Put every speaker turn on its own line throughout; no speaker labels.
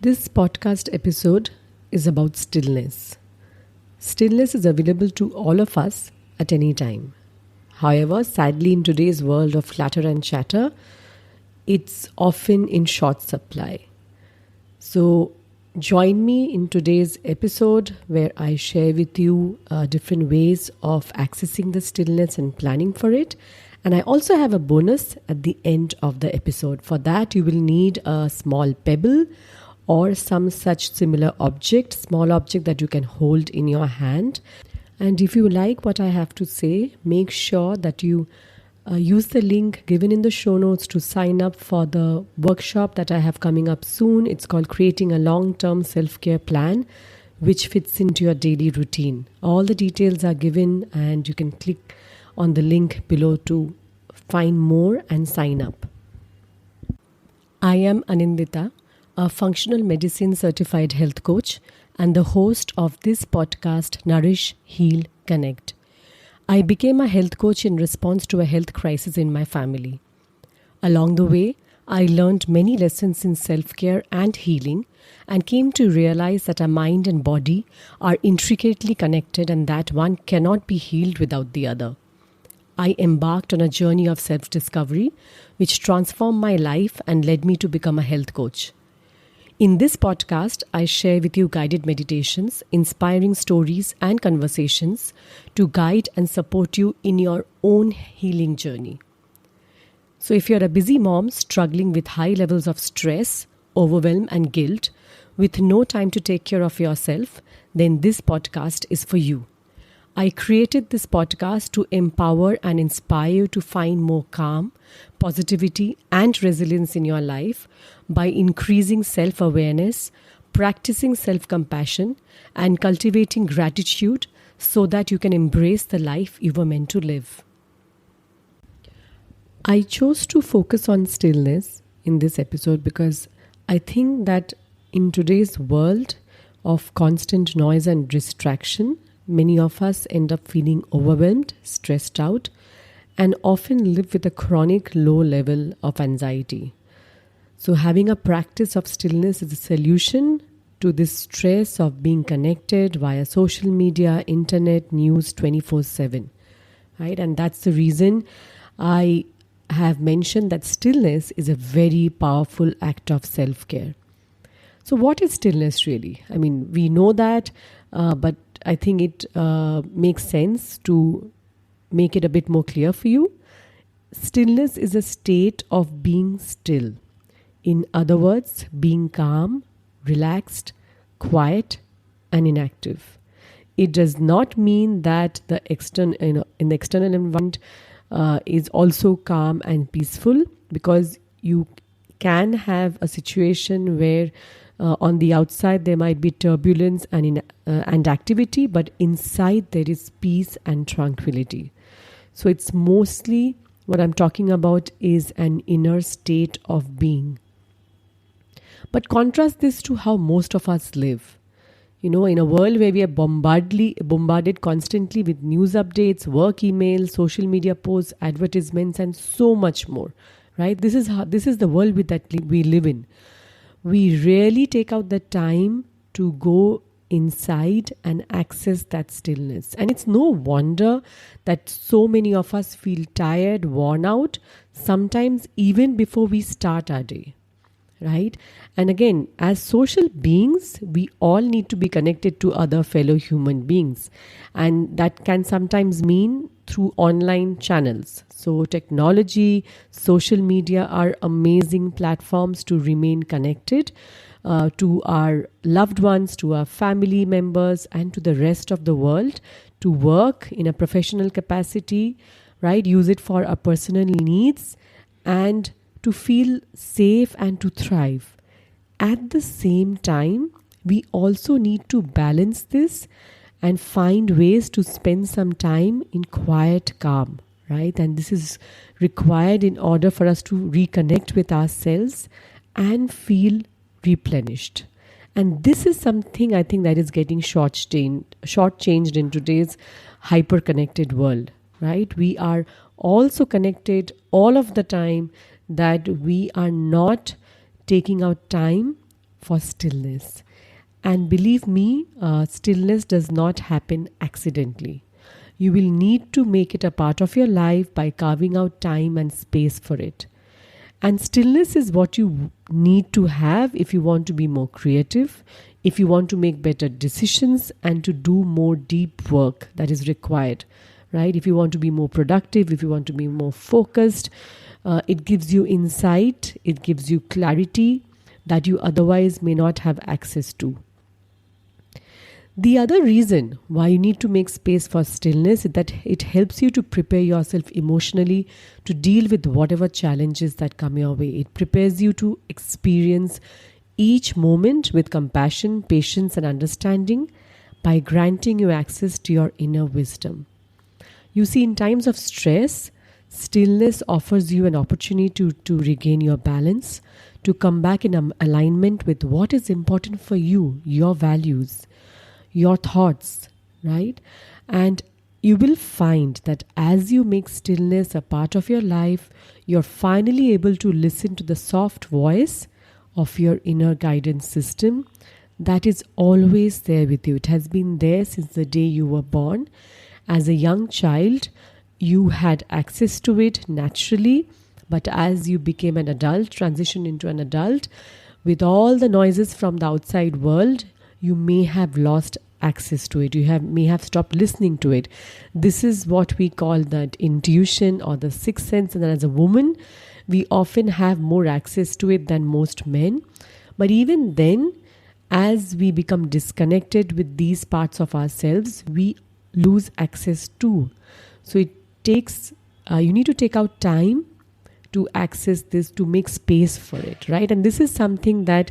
This podcast episode is about stillness. Stillness is available to all of us at any time. However, sadly, in today's world of clatter and chatter, it's often in short supply. So, join me in today's episode where I share with you different ways of accessing the stillness and planning for it. And I also have a bonus at the end of the episode. For that, you will need a small pebble or some such similar object, small object that you can hold in your hand. And if you like what I have to say, make sure that you use the link given in the show notes to sign up for the workshop that I have coming up soon. It's called Creating a Long-Term Self-Care Plan, which fits into your daily routine. All the details are given and you can click on the link below to find more and sign up. I am Anindita, a functional medicine certified health coach and the host of this podcast, Nourish, Heal, Connect. I became a health coach in response to a health crisis in my family. Along the way, I learned many lessons in self-care and healing and came to realize that our mind and body are intricately connected and that one cannot be healed without the other. I embarked on a journey of self-discovery which transformed my life and led me to become a health coach. In this podcast, I share with you guided meditations, inspiring stories and conversations to guide and support you in your own healing journey. So if you're a busy mom struggling with high levels of stress, overwhelm and guilt, with no time to take care of yourself, then this podcast is for you. I created this podcast to empower and inspire you to find more calm, positivity, and resilience in your life by increasing self-awareness, practicing self-compassion, and cultivating gratitude so that you can embrace the life you were meant to live. I chose to focus on stillness in this episode because I think that in today's world of constant noise and distraction, many of us end up feeling overwhelmed, stressed out, and often live with a chronic low level of anxiety. So having a practice of stillness is a solution to this stress of being connected via social media, internet, news 24/7. Right? And that's the reason I have mentioned that stillness is a very powerful act of self-care. So what is stillness really? I mean, we know that, but I think it makes sense to make it a bit more clear for you. Stillness is a state of being still. In other words, being calm, relaxed, quiet, and inactive. It does not mean that the in the external environment is also calm and peaceful, because you can have a situation where on the outside there might be turbulence and activity, but inside there is peace and tranquility. So it's mostly what I'm talking about is an inner state of being. But contrast this to how most of us live. You know, in a world where we are bombarded constantly with news updates, work emails, social media posts, advertisements, and so much more. Right? This is the world we live in. We rarely take out the time to go inside and access that stillness. And it's no wonder that so many of us feel tired, worn out, sometimes even before we start our day. Right? And again, as social beings, we all need to be connected to other fellow human beings. And that can sometimes mean through online channels. So technology, social media are amazing platforms to remain connected to our loved ones, to our family members, and to the rest of the world, to work in a professional capacity, right? Use it for our personal needs and to feel safe and to thrive. At the same time, we also need to balance this and find ways to spend some time in quiet calm, right? And this is required in order for us to reconnect with ourselves and feel replenished. And this is something I think that is getting shortchanged in today's hyper-connected world, right? We are also connected all of the time that we are not taking out time for stillness. And believe me, stillness does not happen accidentally. You will need to make it a part of your life by carving out time and space for it. And stillness is what you need to have if you want to be more creative, if you want to make better decisions, and to do more deep work that is required, right? If you want to be more productive, if you want to be more focused, it gives you insight, it gives you clarity that you otherwise may not have access to. The other reason why you need to make space for stillness is that it helps you to prepare yourself emotionally to deal with whatever challenges that come your way. It prepares you to experience each moment with compassion, patience, and understanding by granting you access to your inner wisdom. You see, in times of stress, stillness offers you an opportunity to regain your balance, to come back in alignment with what is important for you, your values, your thoughts, right? And you will find that as you make stillness a part of your life, you're finally able to listen to the soft voice of your inner guidance system that is always there with you. It has been there since the day you were born. As a young child, you had access to it naturally, but as you became an adult, transitioned into an adult, with all the noises from the outside world, you may have lost access to it. May have stopped listening to it. This is what we call that intuition or the sixth sense. And as a woman, we often have more access to it than most men. But even then, as we become disconnected with these parts of ourselves, we lose access to. So it takes, you need to take out time to access this, to make space for it, right? And this is something that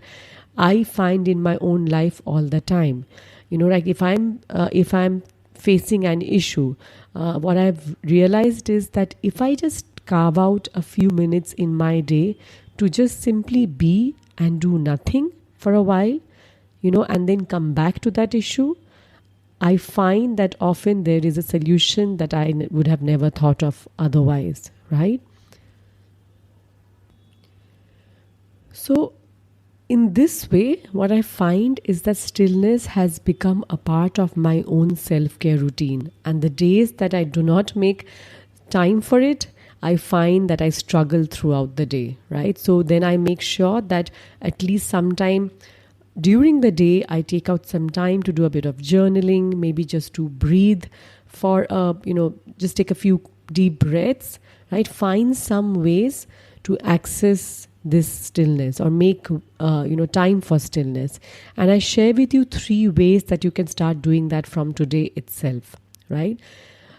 I find in my own life all the time. You know, like if I'm facing an issue, what I've realized is that if I just carve out a few minutes in my day to just simply be and do nothing for a while, you know, and then come back to that issue, I find that often there is a solution that I would have never thought of otherwise, right? So in this way, what I find is that stillness has become a part of my own self-care routine. And the days that I do not make time for it, I find that I struggle throughout the day, right? So then I make sure that at least sometime during the day, I take out some time to do a bit of journaling, maybe just to breathe for, just take a few deep breaths, right? Find some ways to access this stillness or make time for stillness. And I share with you 3 ways that you can start doing that from today itself, right?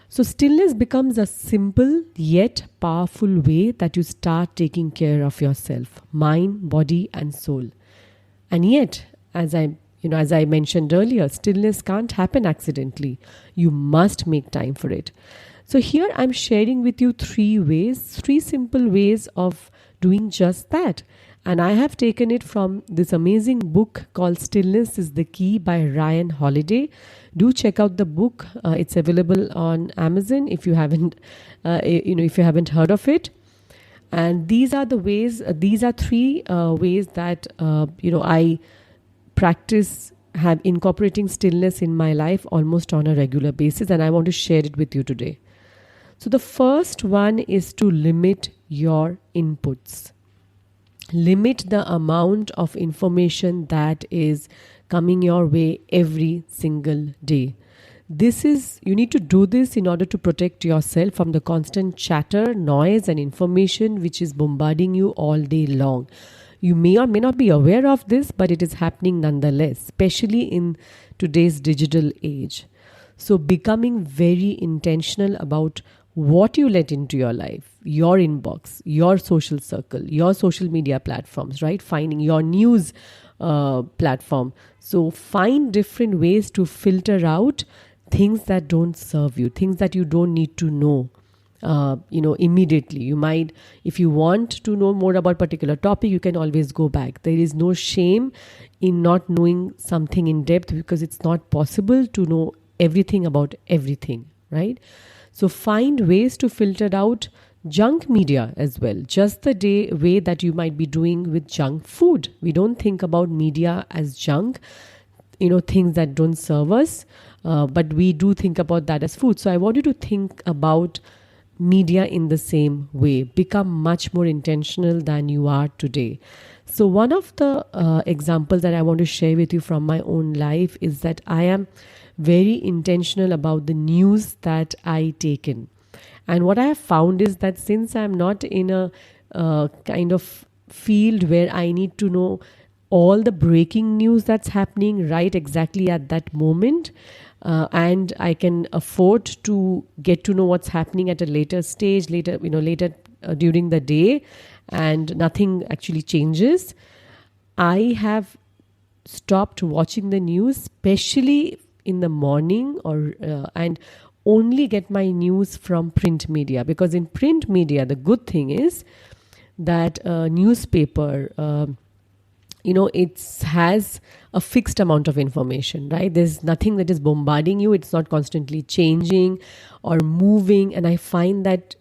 So stillness becomes a simple yet powerful way that you start taking care of yourself, mind, body, and soul. And yet, as I mentioned earlier, stillness can't happen accidentally. You must make time for it. So here I'm sharing with you 3 simple ways of doing just that. And I have taken it from this amazing book called Stillness is the Key by Ryan Holiday. Do check out the book. It's available on Amazon if you haven't heard of it. And these are the ways. These are 3 ways that I practice have incorporating stillness in my life almost on a regular basis, and I want to share it with you today. So the first one is to limit your inputs. Limit the amount of information that is coming your way every single day. You need to do this in order to protect yourself from the constant chatter, noise, and information which is bombarding you all day long. You may or may not be aware of this, but it is happening nonetheless, especially in today's digital age. So becoming very intentional about what you let into your life, your inbox, your social circle, your social media platforms, right? Finding your news platform. So find different ways to filter out things that don't serve you, things that you don't need to know. Immediately. You might, if you want to know more about a particular topic, you can always go back. There is no shame in not knowing something in depth because it's not possible to know everything about everything, right? So find ways to filter out junk media as well, just the way that you might be doing with junk food. We don't think about media as junk, things that don't serve us, but we do think about that as food. So I want you to think about media in the same way. Become much more intentional than you are today. So one of the examples that I want to share with you from my own life is that I am very intentional about the news that I take in. And what I have found is that since I'm not in a kind of field where I need to know all the breaking news that's happening right exactly at that moment, and I can afford to get to know what's happening at a later stage, later during the day, and nothing actually changes, I have stopped watching the news, especially in the morning, and only get my news from print media. Because in print media, the good thing is that newspaper, it has a fixed amount of information, right? There's nothing that is bombarding you. It's not constantly changing or moving. And I find that,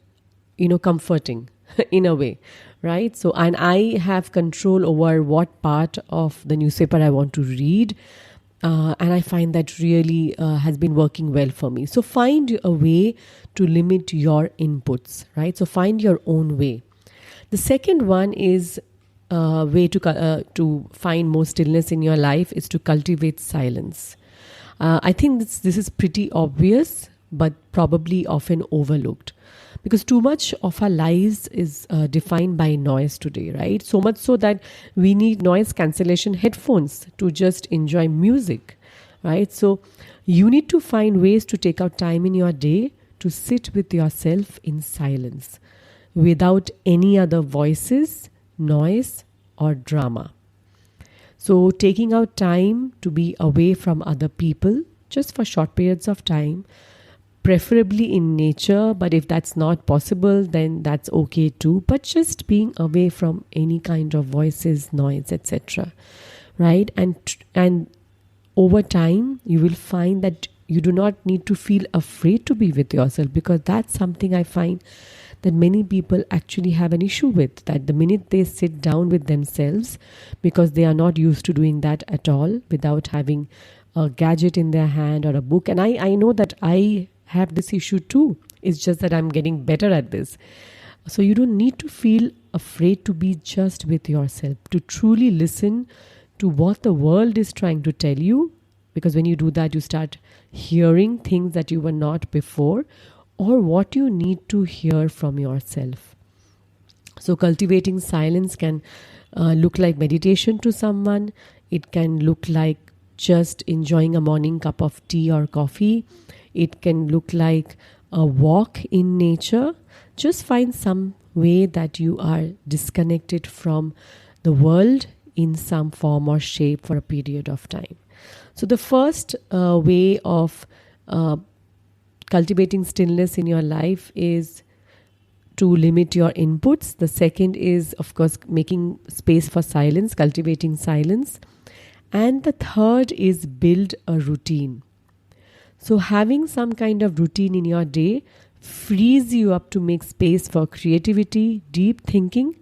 comforting in a way, right? So, and I have control over what part of the newspaper I want to read. And I find that really has been working well for me. So find a way to limit your inputs, right? So find your own way. The second one is way to find more stillness in your life is to cultivate silence. I think this is pretty obvious, but probably often overlooked. Because too much of our lives is defined by noise today, right? So much so that we need noise cancellation headphones to just enjoy music, right? So you need to find ways to take out time in your day to sit with yourself in silence without any other voices, noise, or drama. So taking out time to be away from other people just for short periods of time, preferably in nature, but if that's not possible, then that's okay too. But just being away from any kind of voices, noise, etc. Right? And over time, you will find that you do not need to feel afraid to be with yourself, because that's something I find that many people actually have an issue with, that the minute they sit down with themselves, because they are not used to doing that at all without having a gadget in their hand or a book. And I know that I have this issue too. It's just that I'm getting better at this. So you don't need to feel afraid to be just with yourself, to truly listen to what the world is trying to tell you. Because when you do that, you start hearing things that you were not before, or what you need to hear from yourself. So cultivating silence can look like meditation to someone. It can look like just enjoying a morning cup of tea or coffee. It can look like a walk in nature. Just find some way that you are disconnected from the world in some form or shape for a period of time. So the first way of cultivating stillness in your life is to limit your inputs. The second is, of course, making space for silence, cultivating silence. And the third is build a routine. So having some kind of routine in your day frees you up to make space for creativity, deep thinking,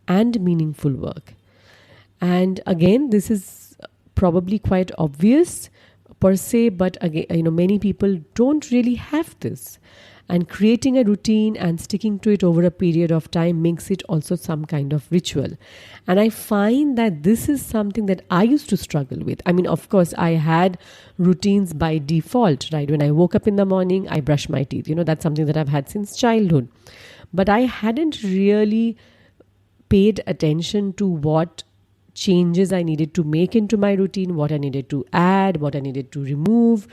and meaningful work. And again, this is probably quite obvious per se, but again, many people don't really have this. And creating a routine and sticking to it over a period of time makes it also some kind of ritual. And I find that this is something that I used to struggle with. I mean, of course, I had routines by default, right? When I woke up in the morning, I brush my teeth. That's something that I've had since childhood. But I hadn't really paid attention to what changes I needed to make into my routine, what I needed to add, what I needed to remove,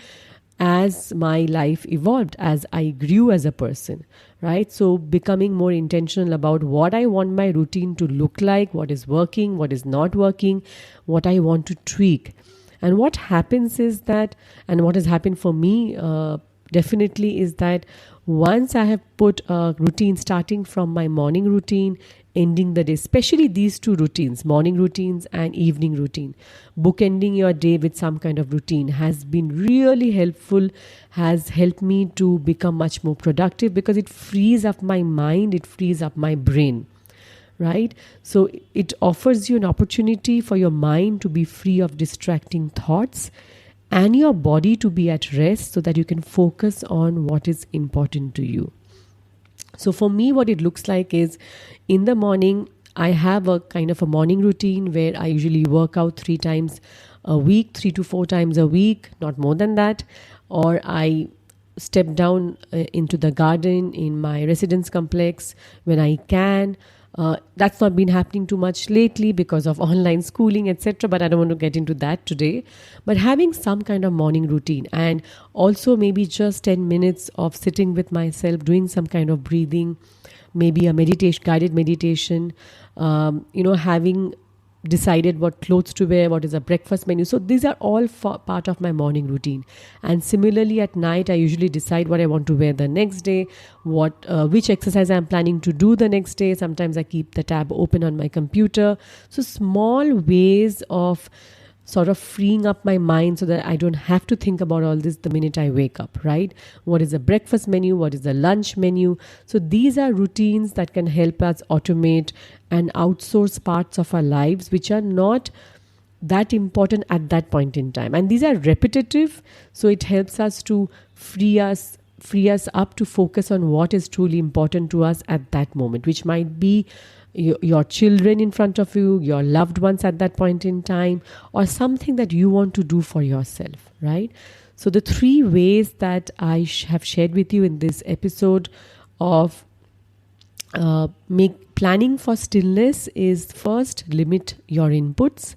as my life evolved, as I grew as a person, right? So becoming more intentional about what I want my routine to look like, what is working, what is not working, what I want to tweak. And what happens is that, and what has happened for me definitely is that once I have put a routine starting from my morning routine, ending the day, especially these two routines, morning routines and evening routine. Bookending your day with some kind of routine has been really helpful, has helped me to become much more productive because it frees up my mind, it frees up my brain, right? So it offers you an opportunity for your mind to be free of distracting thoughts and your body to be at rest so that you can focus on what is important to you. So for me, what it looks like is in the morning, I have a kind of a morning routine where I usually work out 3 times a week, 3 to 4 times a week, not more than that. Or I step down into the garden in my residence complex when I can. That's not been happening too much lately because of online schooling, etc. But I don't want to get into that today. But having some kind of morning routine and also maybe just 10 minutes of sitting with myself, doing some kind of breathing, maybe a meditation, guided meditation, having decided what clothes to wear, what is a breakfast menu. So these are all part of my morning routine. And similarly at night, I usually decide what I want to wear the next day, which exercise I'm planning to do the next day. Sometimes I keep the tab open on my computer. So small ways of sort of freeing up my mind so that I don't have to think about all this the minute I wake up, right? What is the breakfast menu? What is the lunch menu? So these are routines that can help us automate and outsource parts of our lives which are not that important at that point in time. And these are repetitive, so it helps us to free us up to focus on what is truly important to us at that moment, which might be your children in front of you, your loved ones at that point in time, or something that you want to do for yourself, right? So the 3 ways that I have shared with you in this episode of planning for stillness is first, limit your inputs,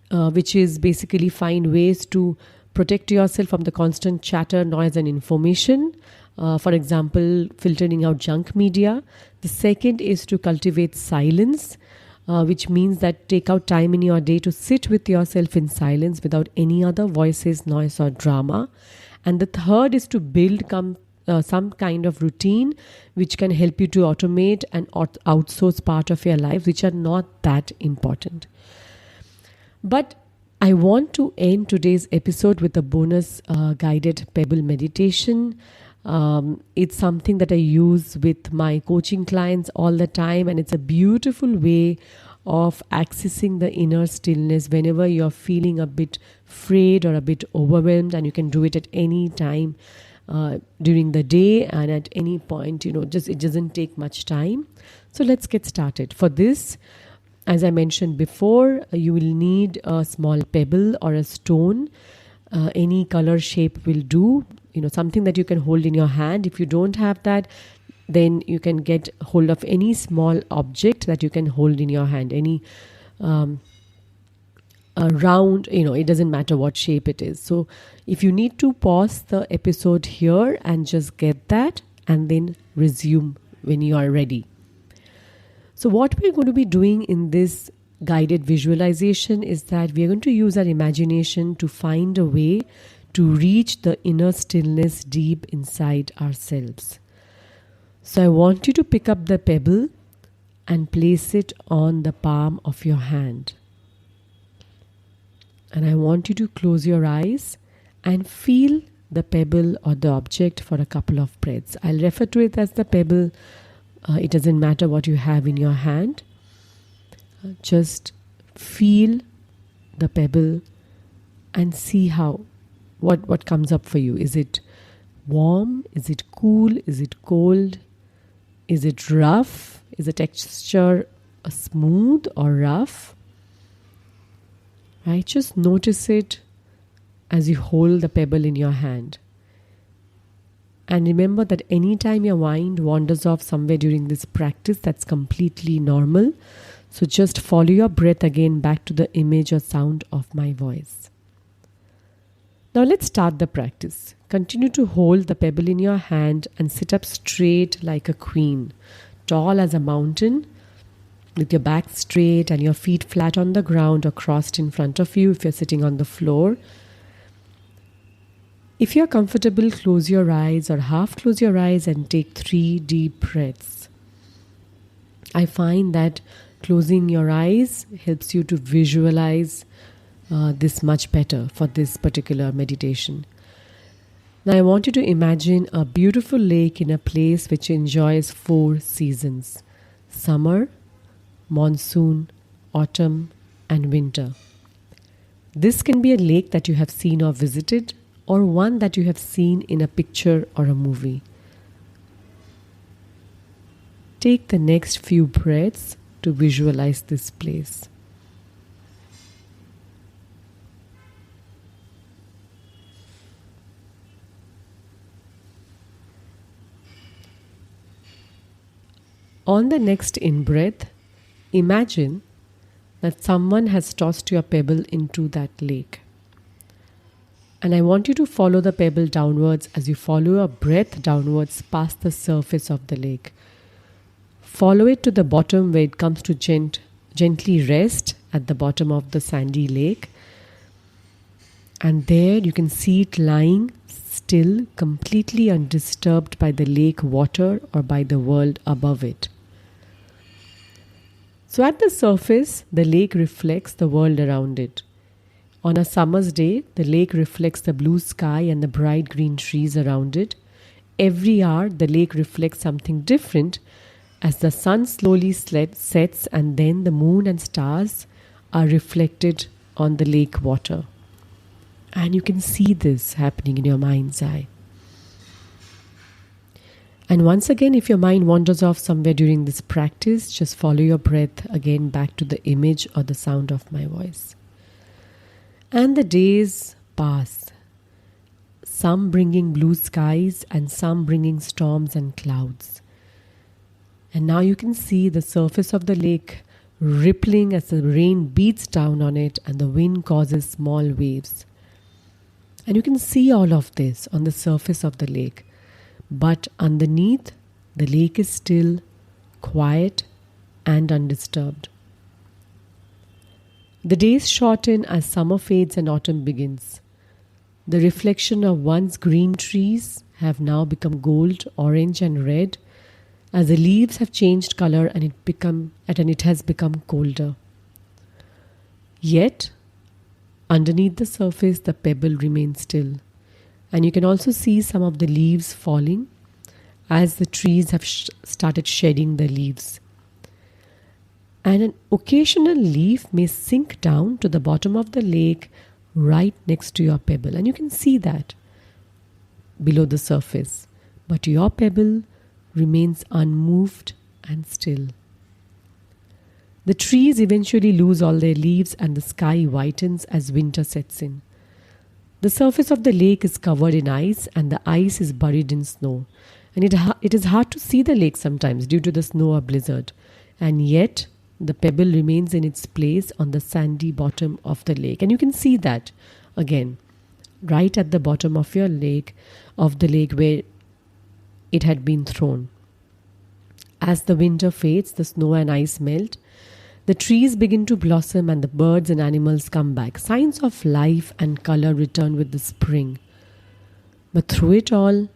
which is basically find ways to protect yourself from the constant chatter, noise and information. For example, filtering out junk media. The second is to cultivate silence, which means that take out time in your day to sit with yourself in silence without any other voices, noise or drama. And the third is to build some kind of routine which can help you to automate and outsource part of your life which are not that important. But I want to end today's episode with a bonus guided pebble meditation. It's something that I use with my coaching clients all the time, and it's a beautiful way of accessing the inner stillness whenever you're feeling a bit frayed or a bit overwhelmed, and you can do it at any time during the day and at any point, it doesn't take much time. So let's get started. For this, as I mentioned before, you will need a small pebble or a stone. Any color shape will do, something that you can hold in your hand. If you don't have that, then you can get hold of any small object that you can hold in your hand. Any a round, it doesn't matter what shape it is. So if you need to pause the episode here and just get that and then resume when you are ready. So what we're going to be doing in this guided visualization is that we're going to use our imagination to find a way to reach the inner stillness deep inside ourselves. So I want you to pick up the pebble and place it on the palm of your hand. And I want you to close your eyes and feel the pebble or the object for a couple of breaths. I'll refer to it as the pebble. It doesn't matter what you have in your hand. Just feel the pebble and see what comes up for you. Is it warm? Is it cool? Is it cold? Is it rough? Is the texture smooth or rough? Right? Just notice it as you hold the pebble in your hand. And remember that anytime your mind wanders off somewhere during this practice, that's completely normal. So just follow your breath again back to the image or sound of my voice. Now let's start the practice. Continue to hold the pebble in your hand and sit up straight like a queen, tall as a mountain, with your back straight and your feet flat on the ground or crossed in front of you if you're sitting on the floor. If you're comfortable, close your eyes or half close your eyes and take 3 deep breaths. I find that closing your eyes helps you to visualize this much better for this particular meditation. Now, I want you to imagine a beautiful lake in a place which enjoys 4 seasons: summer, monsoon, autumn, and winter. This can be a lake that you have seen or visited, or one that you have seen in a picture or a movie. Take the next few breaths to visualize this place. On the next in-breath, imagine that someone has tossed your pebble into that lake. And I want you to follow the pebble downwards as you follow your breath downwards past the surface of the lake. Follow it to the bottom where it comes to gently rest at the bottom of the sandy lake. And there you can see it lying still, completely undisturbed by the lake water or by the world above it. So at the surface, the lake reflects the world around it. On a summer's day, the lake reflects the blue sky and the bright green trees around it. Every hour, the lake reflects something different as the sun slowly sets, and then the moon and stars are reflected on the lake water. And you can see this happening in your mind's eye. And once again, if your mind wanders off somewhere during this practice, just follow your breath again back to the image or the sound of my voice. And the days pass, some bringing blue skies and some bringing storms and clouds. And now you can see the surface of the lake rippling as the rain beats down on it and the wind causes small waves. And you can see all of this on the surface of the lake. But underneath, the lake is still, quiet, and undisturbed. The days shorten as summer fades and autumn begins. The reflection of once green trees have now become gold, orange, and red as the leaves have changed color and it has become colder. Yet, underneath the surface, the pebble remains still. And you can also see some of the leaves falling as the trees have started shedding the leaves. And an occasional leaf may sink down to the bottom of the lake right next to your pebble. And you can see that below the surface. But your pebble remains unmoved and still. The trees eventually lose all their leaves and the sky whitens as winter sets in. The surface of the lake is covered in ice and the ice is buried in snow. And it is hard to see the lake sometimes due to the snow or blizzard. And yet, the pebble remains in its place on the sandy bottom of the lake. And you can see that again, right at the bottom of the lake where it had been thrown. As the winter fades, the snow and ice melt. The trees begin to blossom and the birds and animals come back. Signs of life and color return with the spring. But through it all,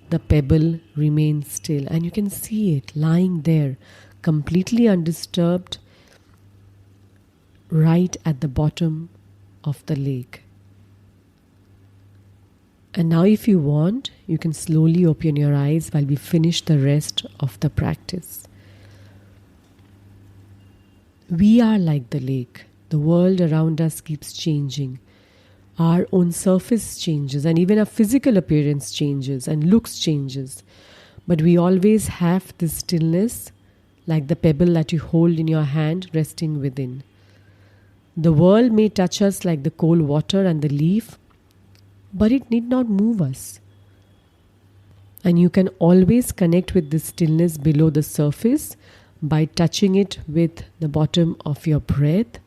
the pebble remains still. And you can see it lying there, completely undisturbed, right at the bottom of the lake. And now if you want, you can slowly open your eyes while we finish the rest of the practice. We are like the lake. The world around us keeps changing. Our own surface changes and even our physical appearance changes and looks changes. But we always have this stillness, like the pebble that you hold in your hand resting within. The world may touch us like the cold water and the leaf, but it need not move us. And you can always connect with this stillness below the surface by touching it with the bottom of your breath,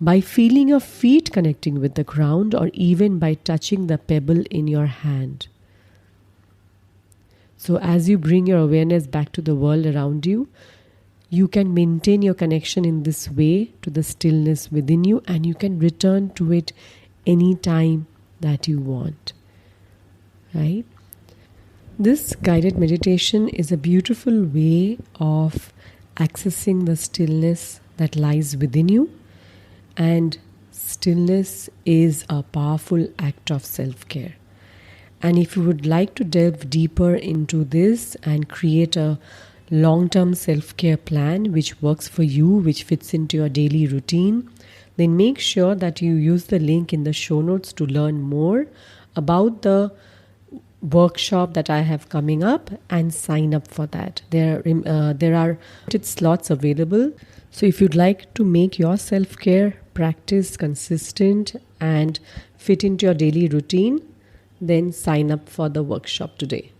by feeling your feet connecting with the ground, or even by touching the pebble in your hand. So as you bring your awareness back to the world around you, you can maintain your connection in this way to the stillness within you, and you can return to it anytime that you want. Right? This guided meditation is a beautiful way of accessing the stillness that lies within you. And stillness is a powerful act of self-care. And if you would like to delve deeper into this and create a long-term self-care plan which works for you, which fits into your daily routine, then make sure that you use the link in the show notes to learn more about the workshop that I have coming up and sign up for that. There are limited slots available. So if you'd like to make your self-care practice consistent and fit into your daily routine, then sign up for the workshop today.